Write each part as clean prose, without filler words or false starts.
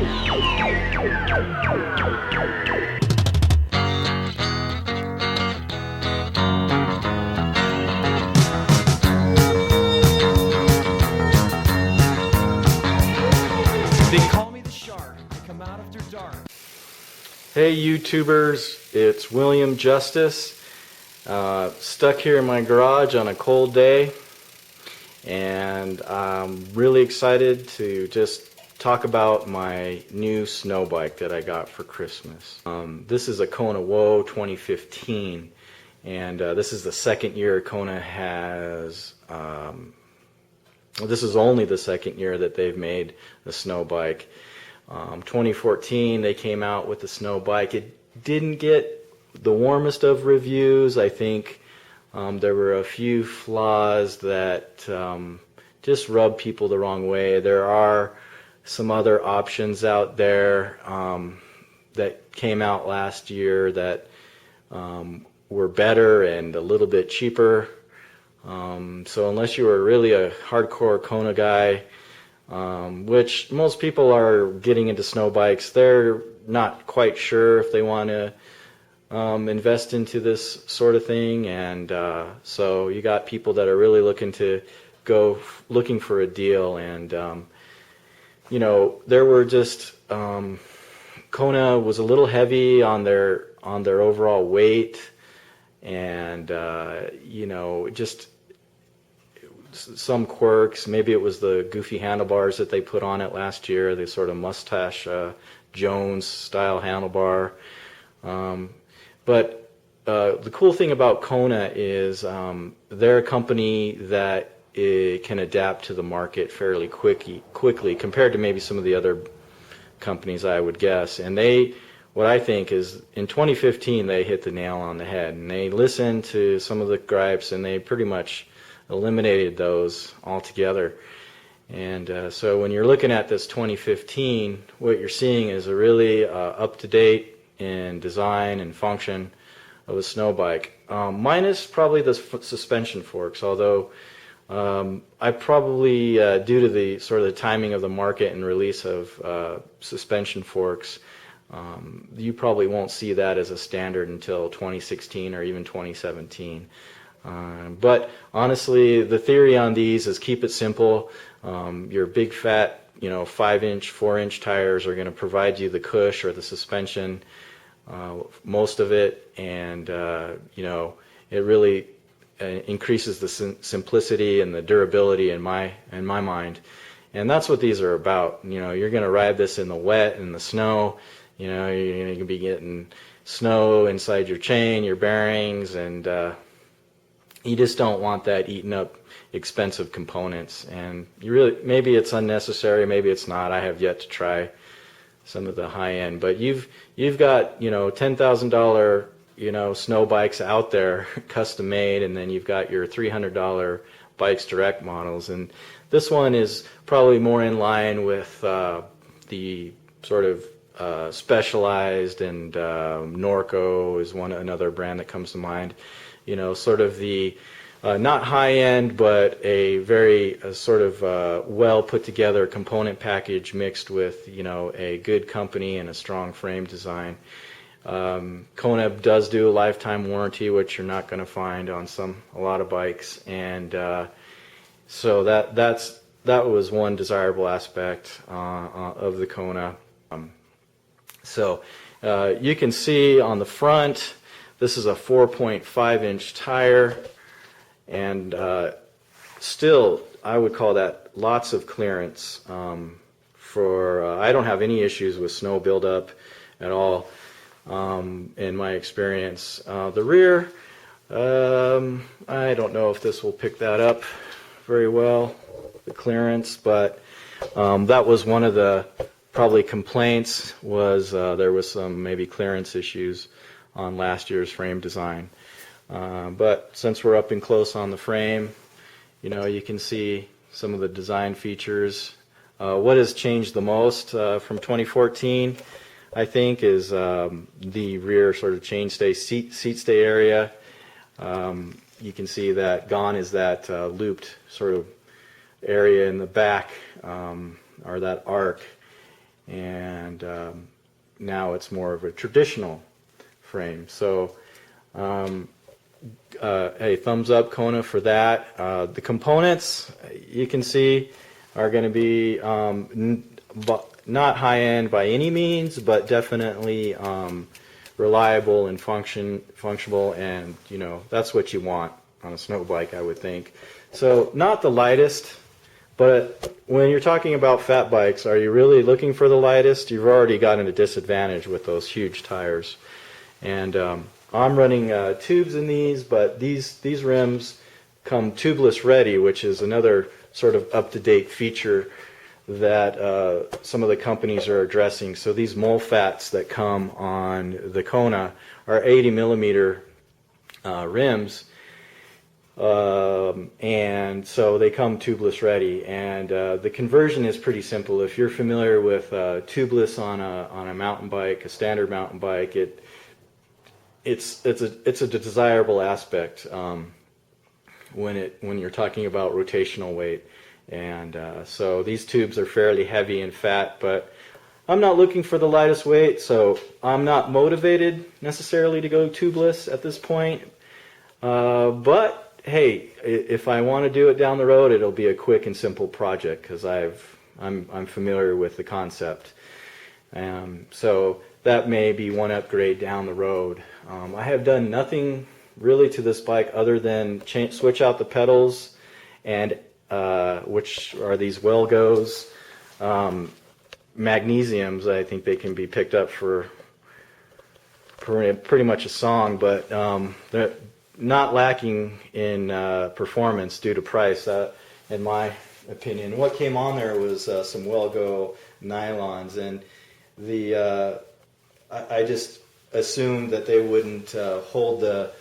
Hey YouTubers, it's William Justice, stuck here in my garage on a cold day, and I'm really excited to just talk about my new snow bike that I got for Christmas. This is a Kona Whoa 2015, and this is the second year Kona has, this is only the second year that they've made the snow bike. 2014 they came out with the snow bike. It didn't get the warmest of reviews. I think there were a few flaws that just rubbed people the wrong way. There are some other options out there that came out last year that were better and a little bit cheaper. So unless you were really a hardcore Kona guy, which most people are getting into snow bikes, they're not quite sure if they want to invest into this sort of thing, and so you got people that are really looking for a deal, and you know, there were just Kona was a little heavy on their overall weight, and you know, just some quirks. Maybe it was the goofy handlebars that they put on it last year, the sort of mustache Jones style handlebar. But the cool thing about Kona is they're a company that can adapt to the market fairly quickly compared to maybe some of the other companies, I would guess. And what I think is, in 2015 they hit the nail on the head, and they listened to some of the gripes and they pretty much eliminated those altogether. And so when you're looking at this 2015, what you're seeing is a really up-to-date in design and function of a snow bike, minus probably the suspension forks, although I probably, due to the sort of the timing of the market and release of suspension forks, you probably won't see that as a standard until 2016 or even 2017. But honestly, the theory on these is keep it simple. Your big fat, 5-inch, 4-inch tires are going to provide you the cush or the suspension, most of it, and it really increases the simplicity and the durability in my mind. And that's what these are about. You're going to ride this in the wet and the snow. You're going to be getting snow inside your chain, your bearings, and you just don't want that eating up expensive components. And maybe it's unnecessary, maybe it's not. I have yet to try some of the high end, but you've got $10,000 snow bikes out there, custom made, and then you've got your $300 Bikes Direct models, and this one is probably more in line with the sort of Specialized, and Norco is another brand that comes to mind. Sort of the not high-end, but a very sort of well put together component package mixed with a good company and a strong frame design. Kona does do a lifetime warranty, which you're not going to find on a lot of bikes, and so that was one desirable aspect of the Kona. So you can see on the front, this is a 4.5-inch tire, and still I would call that lots of clearance. I don't have any issues with snow buildup at all in my experience. The rear, I don't know if this will pick that up very well, the clearance, but that was one of the probably complaints, was there was some maybe clearance issues on last year's frame design. But since we're up and close on the frame, you can see some of the design features. What has changed the most from 2014, I think, is the rear sort of chainstay seat stay area. You can see that gone is that looped sort of area in the back, or that arc. and now it's more of a traditional frame. So hey, thumbs up Kona for that. The components you can see are going to be not high-end by any means, but definitely reliable and functional, and you know, that's what you want on a snow bike, I would think. So not the lightest, but when you're talking about fat bikes, are you really looking for the lightest? You've already gotten a disadvantage with those huge tires. And I'm running tubes in these, but these rims come tubeless ready, which is another sort of up-to-date feature that some of the companies are addressing. So these MOLFATs that come on the Kona are 80 millimeter rims, and so they come tubeless ready. And the conversion is pretty simple. If you're familiar with tubeless on a mountain bike, a standard mountain bike, it's a desirable aspect when you're talking about rotational weight. And so these tubes are fairly heavy and fat, but I'm not looking for the lightest weight, so I'm not motivated necessarily to go tubeless at this point. But hey, if I want to do it down the road, it'll be a quick and simple project because I'm familiar with the concept. So that may be one upgrade down the road. I have done nothing really to this bike other than switch out the pedals, and which are these Wellgos magnesiums. I think they can be picked up for pretty much a song, but they're not lacking in performance due to price, in my opinion. What came on there was some Wellgo nylons, and I just assumed that they wouldn't hold the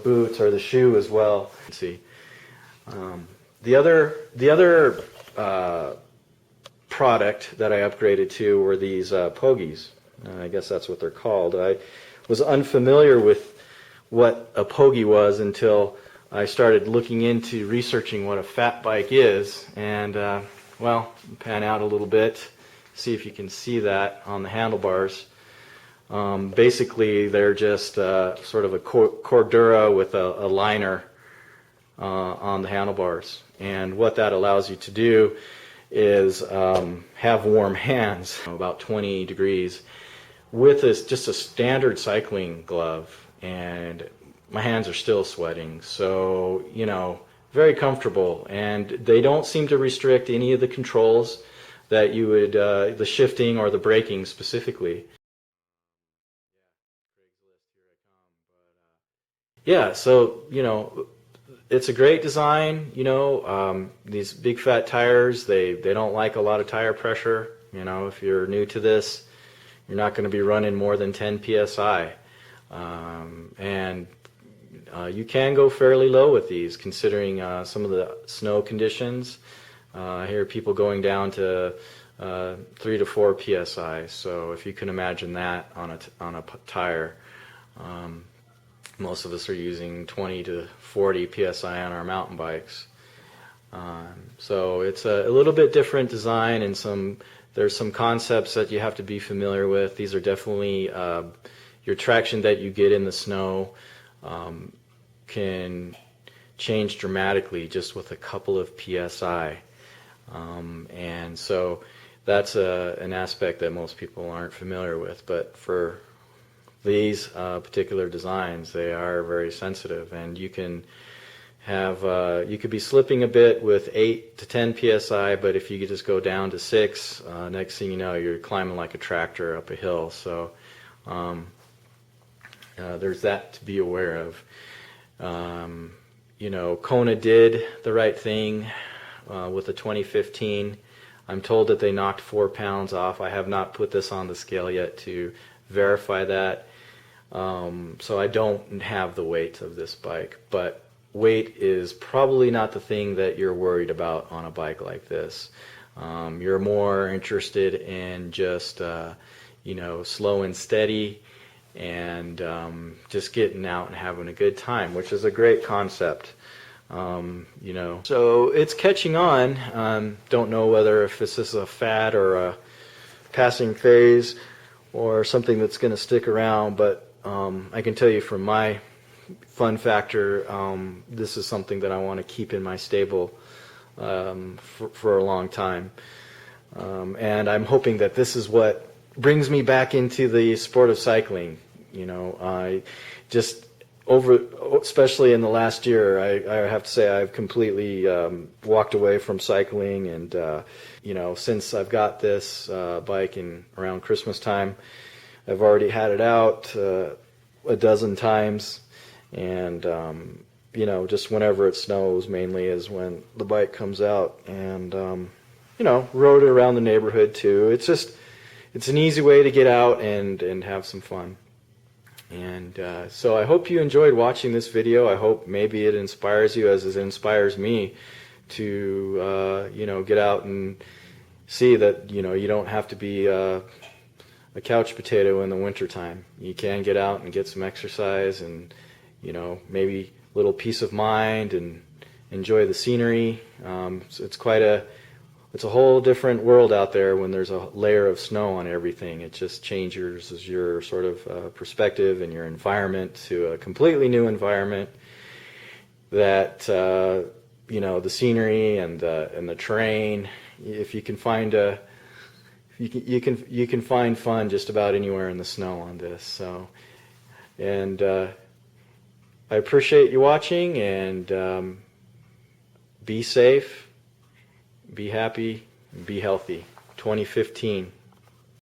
boot or the shoe as well. Let's see. The other product that I upgraded to were these pogies. I guess that's what they're called. I was unfamiliar with what a pogie was until I started looking into researching what a fat bike is. And well, pan out a little bit, see if you can see that on the handlebars. Basically, they're just sort of a Cordura with a liner on the handlebars. And what that allows you to do is have warm hands, about 20 degrees, with just a standard cycling glove. And my hands are still sweating, so you know, very comfortable. And they don't seem to restrict any of the controls that you would, the shifting or the braking specifically. Yeah, so you know, it's a great design. You know, these big fat tires, they don't like a lot of tire pressure. You know, if you're new to this, you're not going to be running more than 10 psi, and you can go fairly low with these, considering some of the snow conditions. I hear people going down to 3 to 4 psi. So if you can imagine that on a tire. Most of us are using 20 to 40 psi on our mountain bikes. So it's a little bit different design, and there's some concepts that you have to be familiar with. These are definitely your traction that you get in the snow can change dramatically just with a couple of psi. And so that's an aspect that most people aren't familiar with, but for these particular designs, they are very sensitive, and you can have you could be slipping a bit with 8 to 10 psi, but if you could just go down to 6, next thing you know, you're climbing like a tractor up a hill. So there's that to be aware of. You know, Kona did the right thing with the 2015. I'm told that they knocked 4 pounds off. I have not put this on the scale yet to verify that. So I don't have the weight of this bike, but weight is probably not the thing that you're worried about on a bike like this. You're more interested in just, you know, slow and steady, and just getting out and having a good time, which is a great concept. You know, so it's catching on. Don't know whether if this is a fad or a passing phase or something that's going to stick around, but I can tell you from my fun factor, this is something that I want to keep in my stable for a long time. And I'm hoping that this is what brings me back into the sport of cycling. I just especially in the last year, I have to say I've completely walked away from cycling, and since I've got this bike in around Christmas time, I've already had it out a dozen times, and just whenever it snows mainly is when the bike comes out, and rode it around the neighborhood too. It's an easy way to get out and have some fun. And so I hope you enjoyed watching this video. I hope maybe it inspires you as it inspires me to get out and see that you don't have to be a couch potato in the wintertime. You can get out and get some exercise and maybe a little peace of mind and enjoy the scenery. It's a whole different world out there when there's a layer of snow on everything. It just changes your sort of perspective and your environment to a completely new environment. That the scenery and the terrain. If you can find you can find fun just about anywhere in the snow on this. So, and I appreciate you watching, and be safe. Be happy, be healthy. 2015.